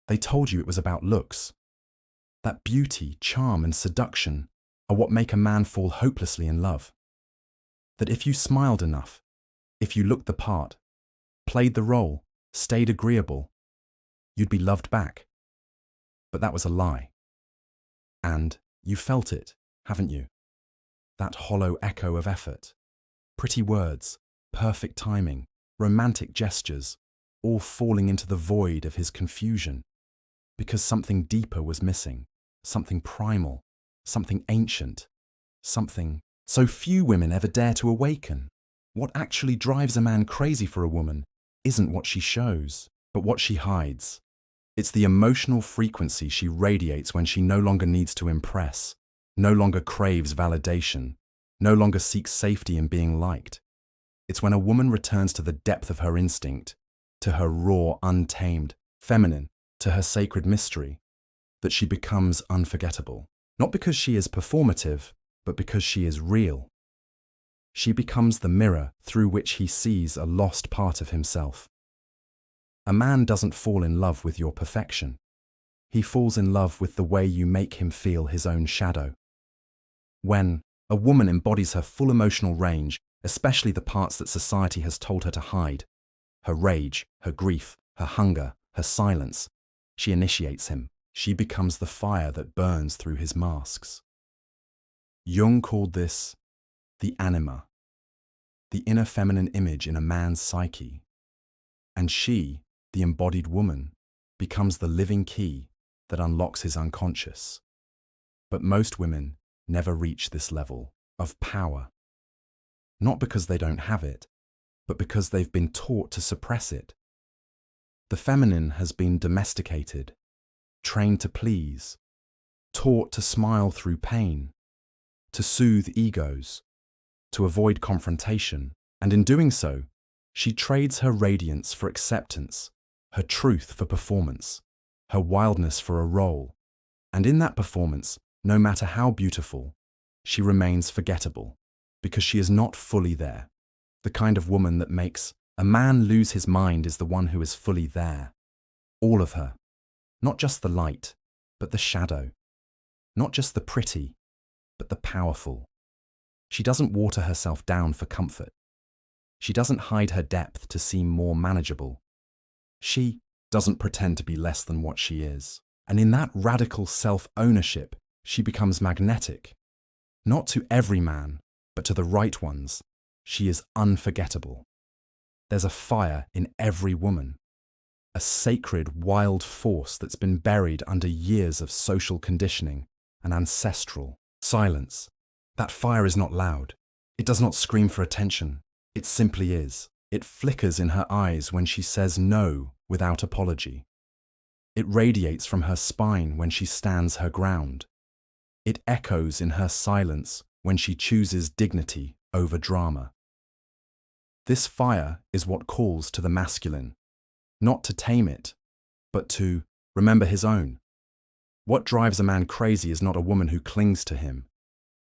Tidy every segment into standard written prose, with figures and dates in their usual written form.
They told you it was about looks. That beauty, charm, and seduction are what make a man fall hopelessly in love. That if you smiled enough, if you looked the part, played the role, stayed agreeable, you'd be loved back. But that was a lie. And you felt it, haven't you? That hollow echo of effort. Pretty words, perfect timing, romantic gestures, all falling into the void of his confusion. Because something deeper was missing, something primal, something ancient, something so few women ever dare to awaken. What actually drives a man crazy for a woman isn't what she shows, but what she hides. It's the emotional frequency she radiates when she no longer needs to impress, no longer craves validation, no longer seeks safety in being liked. It's when a woman returns to the depth of her instinct, to her raw, untamed, feminine, to her sacred mystery, that she becomes unforgettable. Not because she is performative, but because she is real. She becomes the mirror through which he sees a lost part of himself. A man doesn't fall in love with your perfection. He falls in love with the way you make him feel his own shadow. When a woman embodies her full emotional range, especially the parts that society has told her to hide, her rage, her grief, her hunger, her silence, she initiates him. She becomes the fire that burns through his masks. Jung called this the anima, the inner feminine image in a man's psyche. And she, the embodied woman, becomes the living key that unlocks his unconscious. But most women never reach this level of power. Not because they don't have it, but because they've been taught to suppress it. The feminine has been domesticated, trained to please, taught to smile through pain, to soothe egos, to avoid confrontation, and in doing so, she trades her radiance for acceptance, her truth for performance, her wildness for a role, and in that performance, no matter how beautiful, she remains forgettable, because she is not fully there. The kind of woman that makes a man lose his mind is the one who is fully there. All of her. Not just the light, but the shadow. Not just the pretty, but the powerful. She doesn't water herself down for comfort. She doesn't hide her depth to seem more manageable. She doesn't pretend to be less than what she is. And in that radical self-ownership, she becomes magnetic. Not to every man, but to the right ones. She is unforgettable. There's a fire in every woman. A sacred, wild force that's been buried under years of social conditioning and ancestral silence. That fire is not loud. It does not scream for attention. It simply is. It flickers in her eyes when she says no without apology. It radiates from her spine when she stands her ground. It echoes in her silence when she chooses dignity over drama. This fire is what calls to the masculine, not to tame it, but to remember his own. What drives a man crazy is not a woman who clings to him,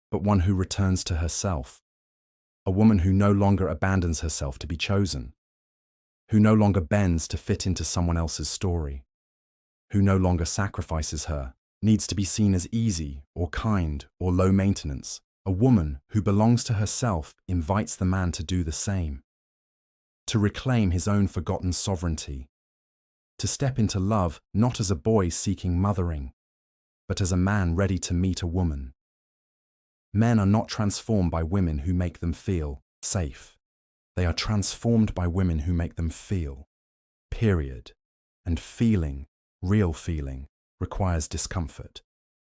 but one who returns to herself. A woman who no longer abandons herself to be chosen, who no longer bends to fit into someone else's story, who no longer sacrifices her, needs to be seen as easy or kind or low maintenance. A woman who belongs to herself invites the man to do the same, to reclaim his own forgotten sovereignty, to step into love not as a boy seeking mothering, but as a man ready to meet a woman. Men are not transformed by women who make them feel safe. They are transformed by women who make them feel, period. And feeling, real feeling, requires discomfort.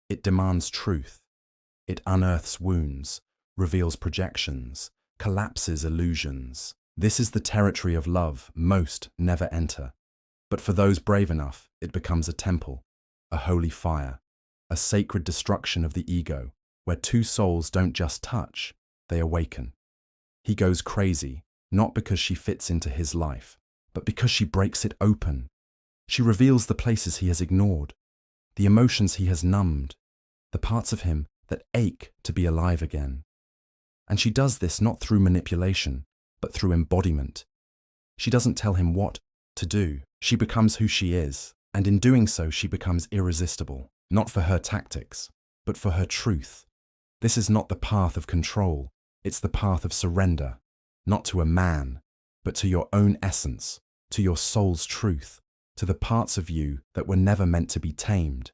It demands truth. It unearths wounds, reveals projections, collapses illusions. This is the territory of love most never enter. But for those brave enough, it becomes a temple, a holy fire, a sacred destruction of the ego, where two souls don't just touch, they awaken. He goes crazy, not because she fits into his life, but because she breaks it open. She reveals the places he has ignored, the emotions he has numbed, the parts of him that ache to be alive again. And she does this not through manipulation, but through embodiment. She doesn't tell him what to do. She becomes who she is, And in doing so, she becomes irresistible, not for her tactics, but for her truth. This is not the path of control, it's the path of surrender, not to a man, but to your own essence, to your soul's truth, to the parts of you that were never meant to be tamed.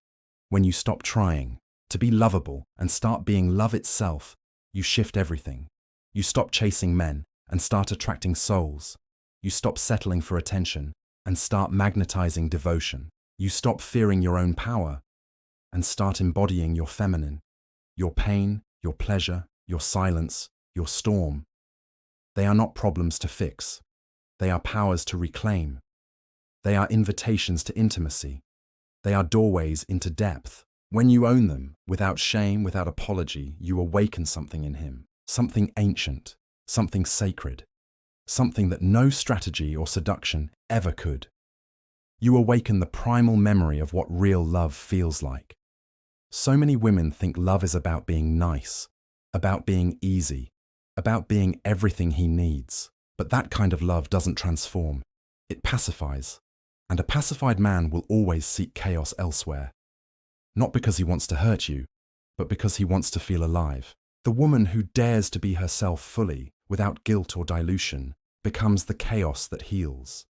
When you stop trying to be lovable and start being love itself, you shift everything. You stop chasing men and start attracting souls. You stop settling for attention and start magnetizing devotion. You stop fearing your own power and start embodying your feminine, your pain, your pleasure, your silence, your storm. They are not problems to fix. They are powers to reclaim. They are invitations to intimacy. They are doorways into depth. When you own them, without shame, without apology, you awaken something in him, something ancient, something sacred, something that no strategy or seduction ever could. You awaken the primal memory of what real love feels like. So many women think love is about being nice, about being easy, about being everything he needs. But that kind of love doesn't transform. It pacifies. And a pacified man will always seek chaos elsewhere. Not because he wants to hurt you, but because he wants to feel alive. The woman who dares to be herself fully, without guilt or dilution, becomes the chaos that heals,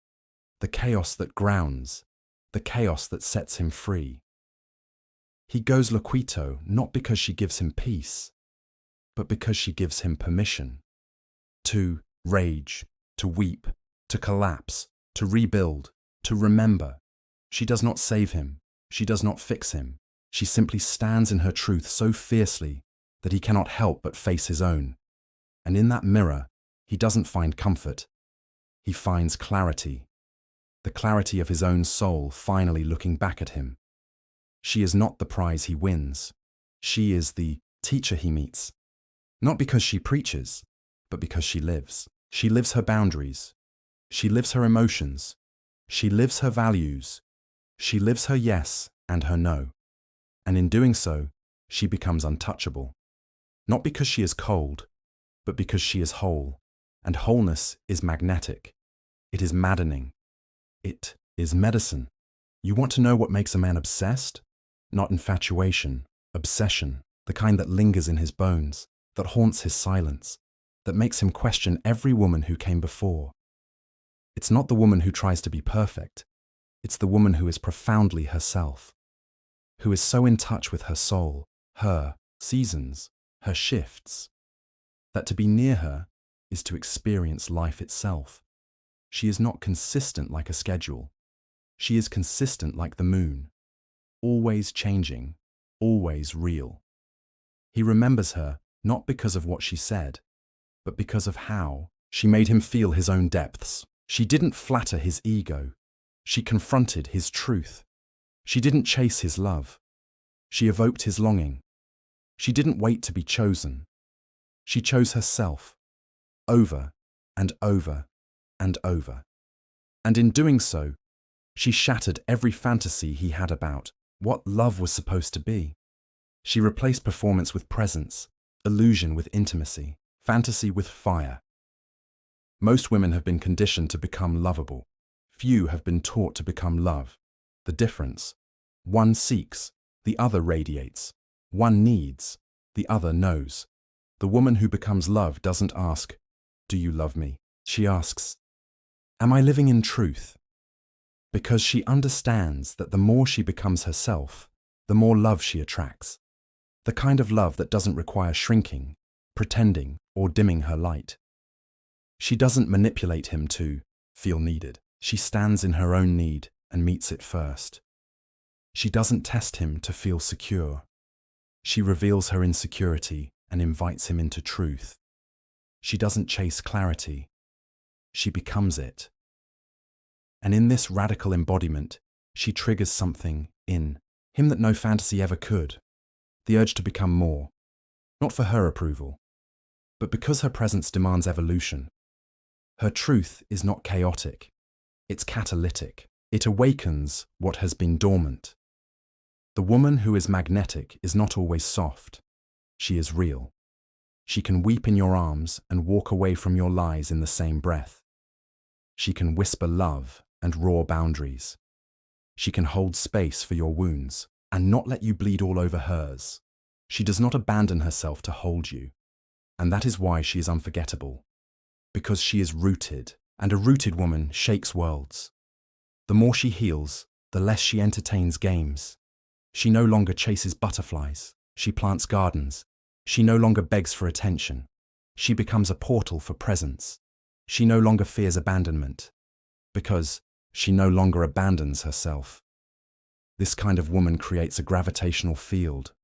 the chaos that grounds, the chaos that sets him free. He goes loquito not because she gives him peace, but because she gives him permission to rage, to weep, to collapse, to rebuild, to remember. She does not save him. She does not fix him. She simply stands in her truth so fiercely that he cannot help but face his own. And in that mirror, he doesn't find comfort. He finds clarity, the clarity of his own soul finally looking back at him. She is not the prize he wins. She is the teacher he meets. Not because she preaches, but because she lives. She lives her boundaries. She lives her emotions. She lives her values. She lives her yes and her no. And in doing so, she becomes untouchable. Not because she is cold, but because she is whole. And wholeness is magnetic. It is maddening. It is medicine. You want to know what makes a man obsessed? Not infatuation, obsession, the kind that lingers in his bones, that haunts his silence, that makes him question every woman who came before. It's not the woman who tries to be perfect. It's the woman who is profoundly herself, who is so in touch with her soul, her seasons, her shifts, that to be near her is to experience life itself. She is not consistent like a schedule. She is consistent like the moon, always changing, always real. He remembers her not because of what she said, but because of how she made him feel his own depths. She didn't flatter his ego. She confronted his truth. She didn't chase his love. She evoked his longing. She didn't wait to be chosen. She chose herself, over and over and over. And in doing so, she shattered every fantasy he had about what love was supposed to be. She replaced performance with presence, illusion with intimacy, fantasy with fire. Most women have been conditioned to become lovable. Few have been taught to become love. The difference: one seeks, the other radiates. One needs, the other knows. The woman who becomes love doesn't ask, "Do you love me?" She asks, "Am I living in truth?" Because she understands that the more she becomes herself, the more love she attracts. The kind of love that doesn't require shrinking, pretending, or dimming her light. She doesn't manipulate him to feel needed. She stands in her own need and meets it first. She doesn't test him to feel secure. She reveals her insecurity and invites him into truth. She doesn't chase clarity. She becomes it. And in this radical embodiment, she triggers something in him that no fantasy ever could. The urge to become more, not for her approval, but because her presence demands evolution. Her truth is not chaotic, it's catalytic. It awakens what has been dormant. The woman who is magnetic is not always soft. She is real. She can weep in your arms and walk away from your lies in the same breath. She can whisper love and roar boundaries. She can hold space for your wounds and not let you bleed all over hers. She does not abandon herself to hold you. And that is why she is unforgettable. Because she is rooted, and a rooted woman shakes worlds. The more she heals, the less she entertains games. She no longer chases butterflies. She plants gardens. She no longer begs for attention. She becomes a portal for presence. She no longer fears abandonment, because she no longer abandons herself. This kind of woman creates a gravitational field.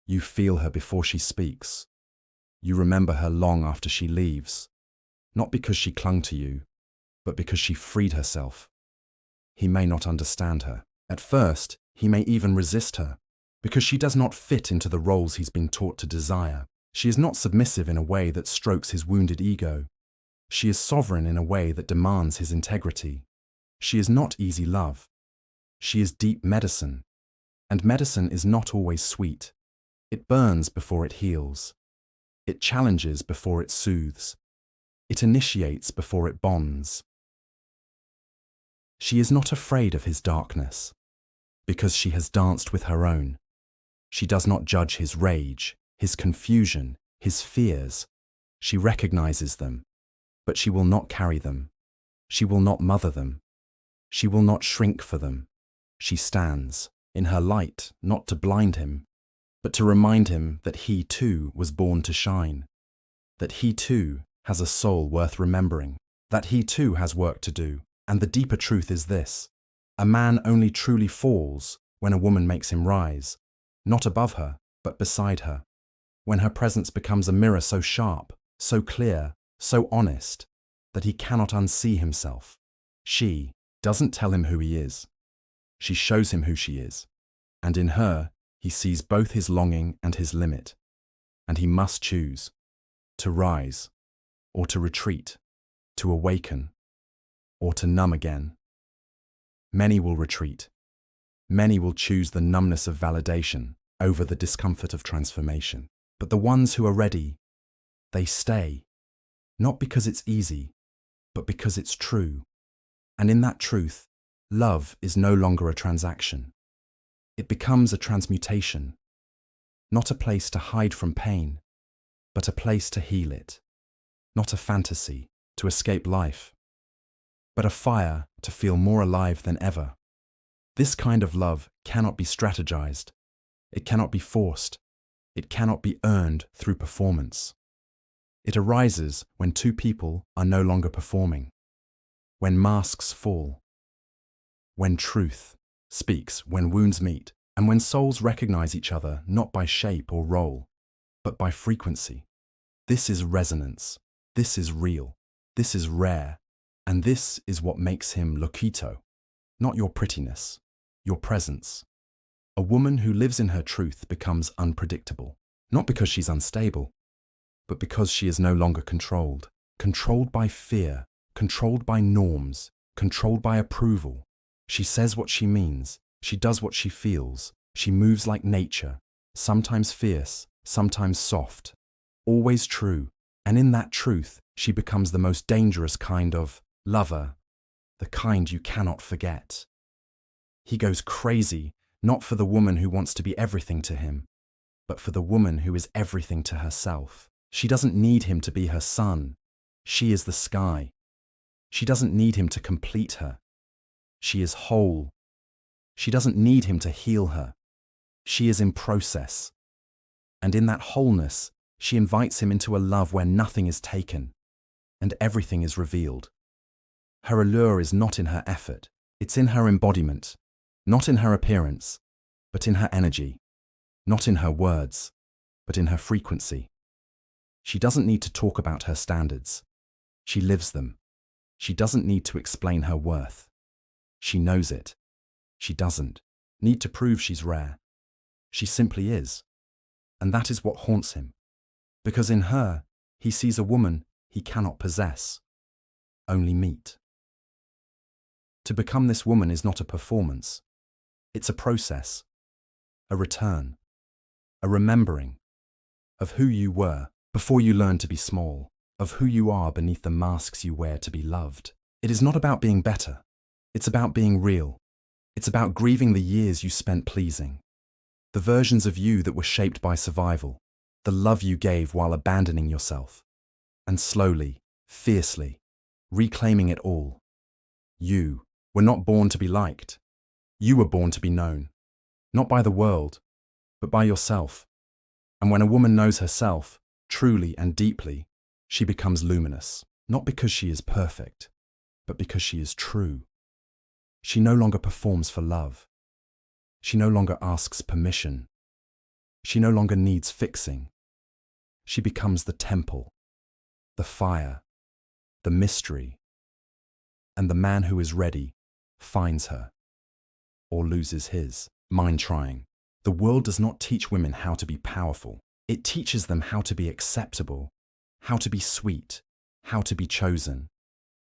You feel her before she speaks. You remember her long after she leaves, not because she clung to you, but because she freed herself. He may not understand her. At first, he may even resist her, because she does not fit into the roles he's been taught to desire. She is not submissive in a way that strokes his wounded ego. She is sovereign in a way that demands his integrity. She is not easy love. She is deep medicine. And medicine is not always sweet. It burns before it heals. It challenges before it soothes. It initiates before it bonds. She is not afraid of his darkness, because she has danced with her own. She does not judge his rage, his confusion, his fears. She recognizes them, but she will not carry them. She will not mother them. She will not shrink for them. She stands in her light, not to blind him, but to remind him that he too was born to shine, that he too has a soul worth remembering, that he too has work to do. And the deeper truth is this: a man only truly falls when a woman makes him rise, not above her, but beside her, when her presence becomes a mirror so sharp, so clear, so honest, that he cannot unsee himself. She doesn't tell him who he is. She shows him who she is, and in her he sees both his longing and his limit, and he must choose to rise or to retreat, to awaken or to numb again. Many will retreat. Many will choose the numbness of validation over the discomfort of transformation. But the ones who are ready, they stay, not because it's easy, but because it's true. And in that truth, love is no longer a transaction. It becomes a transmutation, not a place to hide from pain, but a place to heal it, not a fantasy to escape life, but a fire to feel more alive than ever. This kind of love cannot be strategized. It cannot be forced. It cannot be earned through performance. It arises when two people are no longer performing, when masks fall, when truth speaks, when wounds meet, and when souls recognize each other not by shape or role, but by frequency. This is resonance. This is real. This is rare. And this is what makes him loquito, not your prettiness, your presence. A woman who lives in her truth becomes unpredictable, not because she's unstable, but because she is no longer controlled. Controlled by fear, controlled by norms, controlled by approval. She says what she means, she does what she feels, she moves like nature, sometimes fierce, sometimes soft, always true. And in that truth, she becomes the most dangerous kind of lover, the kind you cannot forget. He goes crazy, not for the woman who wants to be everything to him, but for the woman who is everything to herself. She doesn't need him to be her sun. She is the sky. She doesn't need him to complete her. She is whole. She doesn't need him to heal her. She is in process. And in that wholeness, she invites him into a love where nothing is taken and everything is revealed. Her allure is not in her effort. It's in her embodiment, not in her appearance, but in her energy, not in her words, but in her frequency. She doesn't need to talk about her standards. She lives them. She doesn't need to explain her worth. She knows it. She doesn't need to prove she's rare. She simply is. And that is what haunts him, because in her, he sees a woman he cannot possess, only meet. To become this woman is not a performance. It's a process, a return, a remembering of who you were before you learned to be small, of who you are beneath the masks you wear to be loved. It is not about being better. It's about being real. It's about grieving the years you spent pleasing, the versions of you that were shaped by survival, the love you gave while abandoning yourself, and slowly, fiercely, reclaiming it all. You were not born to be liked. You were born to be known, not by the world, but by yourself. And when a woman knows herself, truly and deeply, she becomes luminous, not because she is perfect, but because she is true. She no longer performs for love. She no longer asks permission. She no longer needs fixing. She becomes the temple, the fire, the mystery. And the man who is ready finds her, or loses his. Mind trying. The world does not teach women how to be powerful. It teaches them how to be acceptable, how to be sweet, how to be chosen.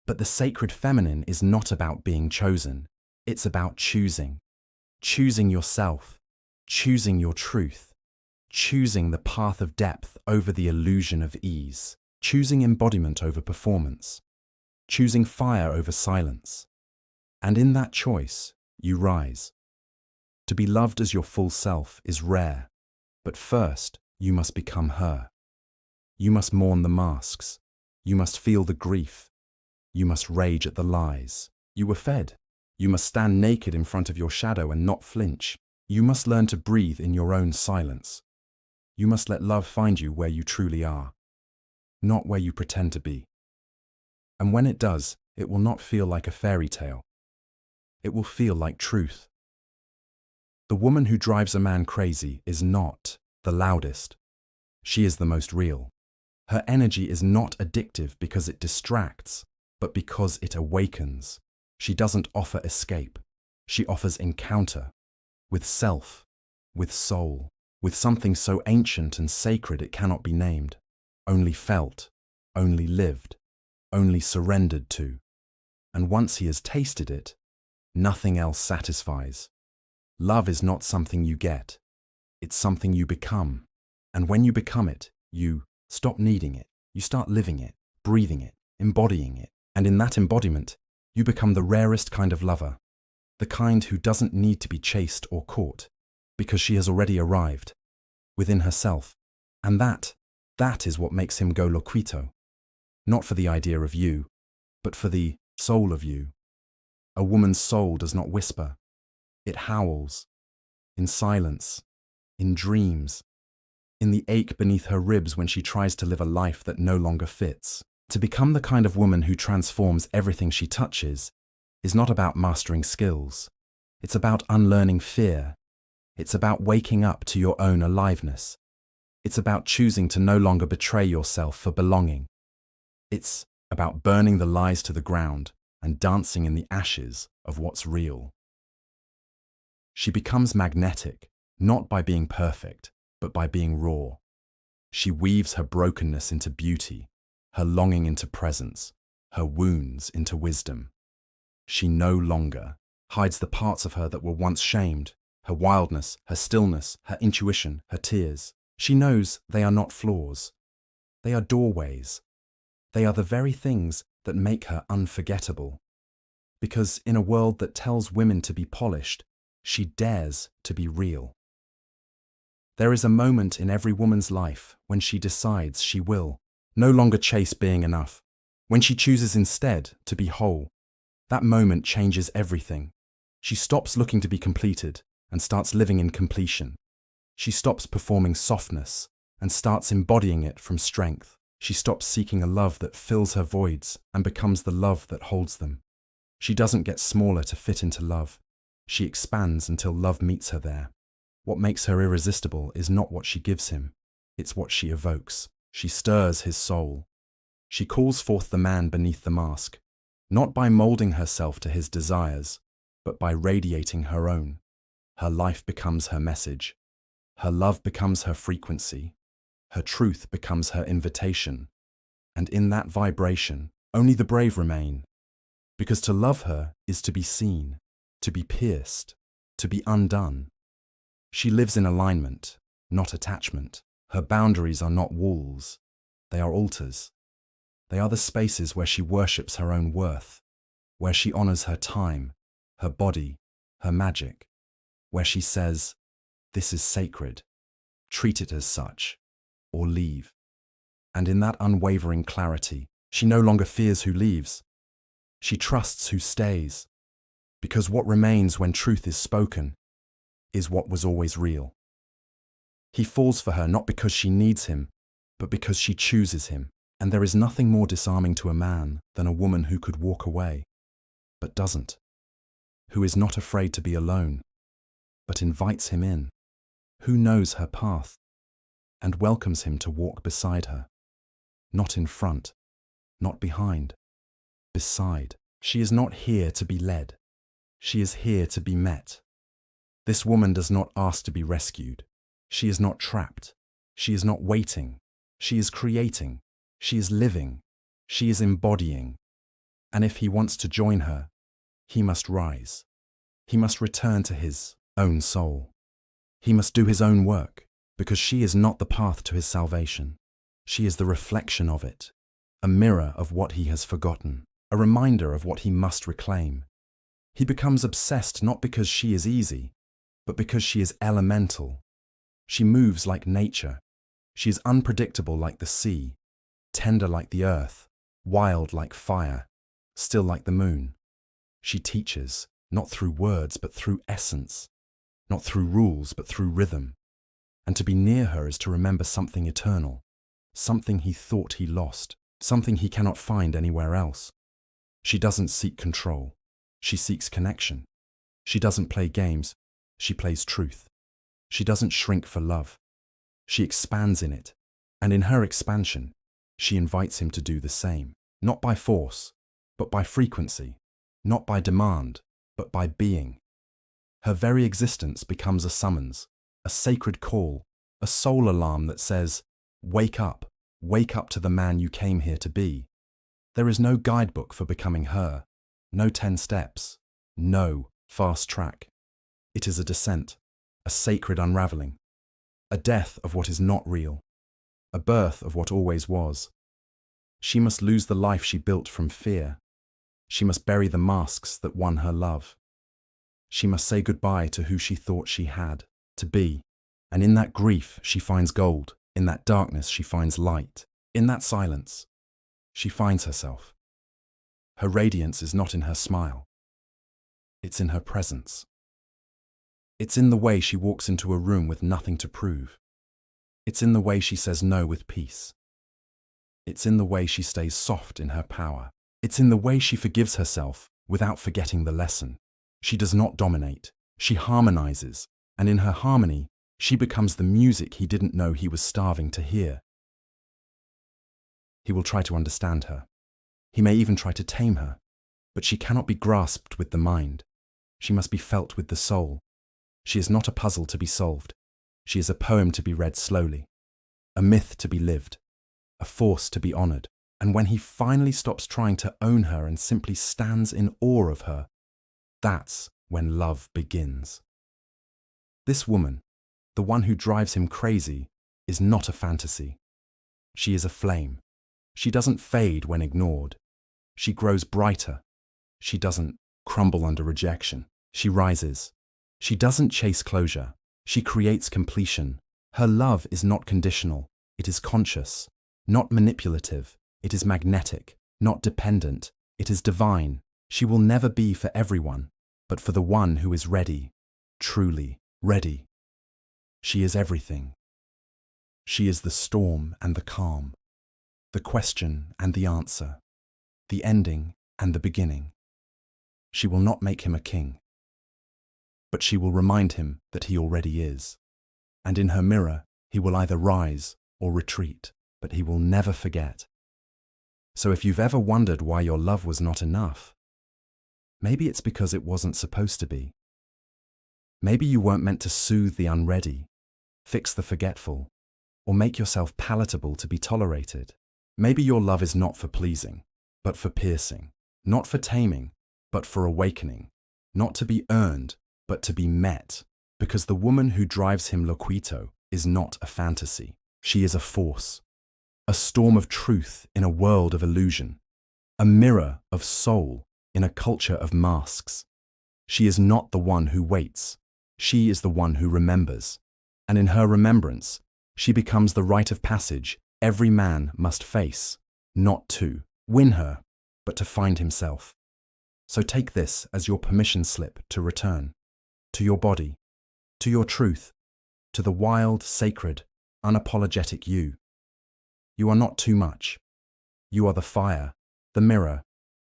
But the sacred feminine is not about being chosen. It's about choosing. Choosing yourself, choosing your truth, choosing the path of depth over the illusion of ease, choosing embodiment over performance, choosing fire over silence. And in that choice, you rise. To be loved as your full self is rare, but first, you must become her. You must mourn the masks. You must feel the grief. You must rage at the lies you were fed. You must stand naked in front of your shadow and not flinch. You must learn to breathe in your own silence. You must let love find you where you truly are, not where you pretend to be. And when it does, it will not feel like a fairy tale. It will feel like truth. The woman who drives a man crazy is not the loudest. She is the most real. Her energy is not addictive because it distracts, but because it awakens. She doesn't offer escape. She offers encounter with self, with soul, with something so ancient and sacred it cannot be named, only felt, only lived, only surrendered to. And once he has tasted it, nothing else satisfies. Love is not something you get. It's something you become. And when you become it, you stop needing it. You start living it, breathing it, embodying it. And in that embodiment, you become the rarest kind of lover, the kind who doesn't need to be chased or caught, because she has already arrived within herself. And that is what makes him go loquito. Not for the idea of you, but for the soul of you. A woman's soul does not whisper. It howls, in silence, in dreams, in the ache beneath her ribs when she tries to live a life that no longer fits. To become the kind of woman who transforms everything she touches is not about mastering skills. It's about unlearning fear. It's about waking up to your own aliveness. It's about choosing to no longer betray yourself for belonging. It's about burning the lies to the ground and dancing in the ashes of what's real. She becomes magnetic, not by being perfect, but by being raw. She weaves her brokenness into beauty, her longing into presence, her wounds into wisdom. She no longer hides the parts of her that were once shamed, her wildness, her stillness, her intuition, her tears. She knows they are not flaws. They are doorways. They are the very things that make her unforgettable. Because in a world that tells women to be polished, she dares to be real. There is a moment in every woman's life when she decides she will no longer chase being enough, when she chooses instead to be whole. That moment changes everything. She stops looking to be completed and starts living in completion. She stops performing softness and starts embodying it from strength. She stops seeking a love that fills her voids and becomes the love that holds them. She doesn't get smaller to fit into love. She expands until love meets her there. What makes her irresistible is not what she gives him, it's what she evokes. She stirs his soul. She calls forth the man beneath the mask, not by molding herself to his desires, but by radiating her own. Her life becomes her message. Her love becomes her frequency. Her truth becomes her invitation. And in that vibration, only the brave remain. Because to love her is to be seen, to be pierced, to be undone. She lives in alignment, not attachment. Her boundaries are not walls. They are altars. They are the spaces where she worships her own worth, where she honors her time, her body, her magic, where she says, "This is sacred, treat it as such, or leave." And in that unwavering clarity, she no longer fears who leaves. She trusts who stays, because what remains when truth is spoken is what was always real. He falls for her not because she needs him, but because she chooses him. And there is nothing more disarming to a man than a woman who could walk away, but doesn't, who is not afraid to be alone, but invites him in, who knows her path and welcomes him to walk beside her, not in front, not behind, beside. She is not here to be led. She is here to be met. This woman does not ask to be rescued. She is not trapped. She is not waiting. She is creating. She is living. She is embodying. And if he wants to join her, he must rise. He must return to his own soul. He must do his own work, because she is not the path to his salvation. She is the reflection of it, a mirror of what he has forgotten, a reminder of what he must reclaim. He becomes obsessed not because she is easy, but because she is elemental. She moves like nature. She is unpredictable like the sea, tender like the earth, wild like fire, still like the moon. She teaches, not through words but through essence, not through rules but through rhythm. And to be near her is to remember something eternal, something he thought he lost, something he cannot find anywhere else. She doesn't seek control. She seeks connection. She doesn't play games. She plays truth. She doesn't shrink for love. She expands in it, and in her expansion, she invites him to do the same, not by force, but by frequency, not by demand, but by being. Her very existence becomes a summons, a sacred call, a soul alarm that says, wake up to the man you came here to be. There is no guidebook for becoming her, no 10 steps, no fast track. It is a descent, a sacred unraveling, a death of what is not real, a birth of what always was. She must lose the life she built from fear. She must bury the masks that won her love. She must say goodbye to who she thought she had to be. And in that grief, she finds gold. In that darkness, she finds light. In that silence, she finds herself. Her radiance is not in her smile. It's in her presence. It's in the way she walks into a room with nothing to prove. It's in the way she says no with peace. It's in the way she stays soft in her power. It's in the way she forgives herself without forgetting the lesson. She does not dominate. She harmonizes, and in her harmony, she becomes the music he didn't know he was starving to hear. He will try to understand her. He may even try to tame her, but she cannot be grasped with the mind. She must be felt with the soul. She is not a puzzle to be solved. She is a poem to be read slowly, a myth to be lived, a force to be honored. And when he finally stops trying to own her and simply stands in awe of her, that's when love begins. This woman, the one who drives him crazy, is not a fantasy. She is a flame. She doesn't fade when ignored. She grows brighter. She doesn't crumble under rejection. She rises. She doesn't chase closure. She creates completion. Her love is not conditional. It is conscious, not manipulative. It is magnetic, not dependent. It is divine. She will never be for everyone, but for the one who is ready, truly ready. She is everything. She is the storm and the calm, the question and the answer, the ending and the beginning. She will not make him a king, but she will remind him that he already is. And in her mirror, he will either rise or retreat, but he will never forget. So if you've ever wondered why your love was not enough, maybe it's because it wasn't supposed to be. Maybe you weren't meant to soothe the unready, fix the forgetful, or make yourself palatable to be tolerated. Maybe your love is not for pleasing, but for piercing, not for taming, but for awakening, not to be earned, but to be met, because the woman who drives him loquito is not a fantasy. She is a force, a storm of truth in a world of illusion, a mirror of soul in a culture of masks. She is not the one who waits. She is the one who remembers. And in her remembrance, she becomes the rite of passage every man must face, not to win her, but to find himself. So take this as your permission slip to return to your body, to your truth, to the wild, sacred, unapologetic you. You are not too much. You are the fire, the mirror,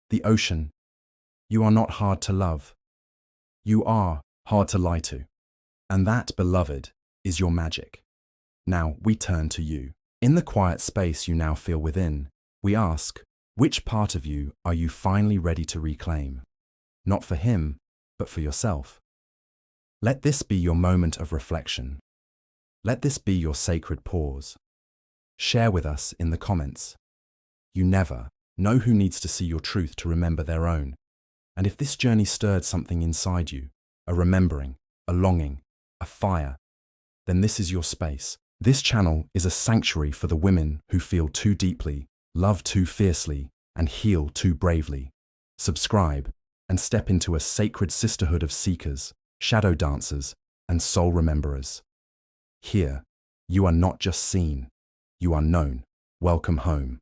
the ocean. You are not hard to love. You are hard to lie to. And that, beloved, is your magic. Now we turn to you. In the quiet space you now feel within, we ask, which part of you are you finally ready to reclaim? Not for him, but for yourself. Let this be your moment of reflection. Let this be your sacred pause. Share with us in the comments. You never know who needs to see your truth to remember their own. And if this journey stirred something inside you, a remembering, a longing, a fire, then this is your space. This channel is a sanctuary for the women who feel too deeply, love too fiercely, and heal too bravely. Subscribe and step into a sacred sisterhood of seekers, shadow dancers, and soul rememberers. Here, you are not just seen, you are known. Welcome home.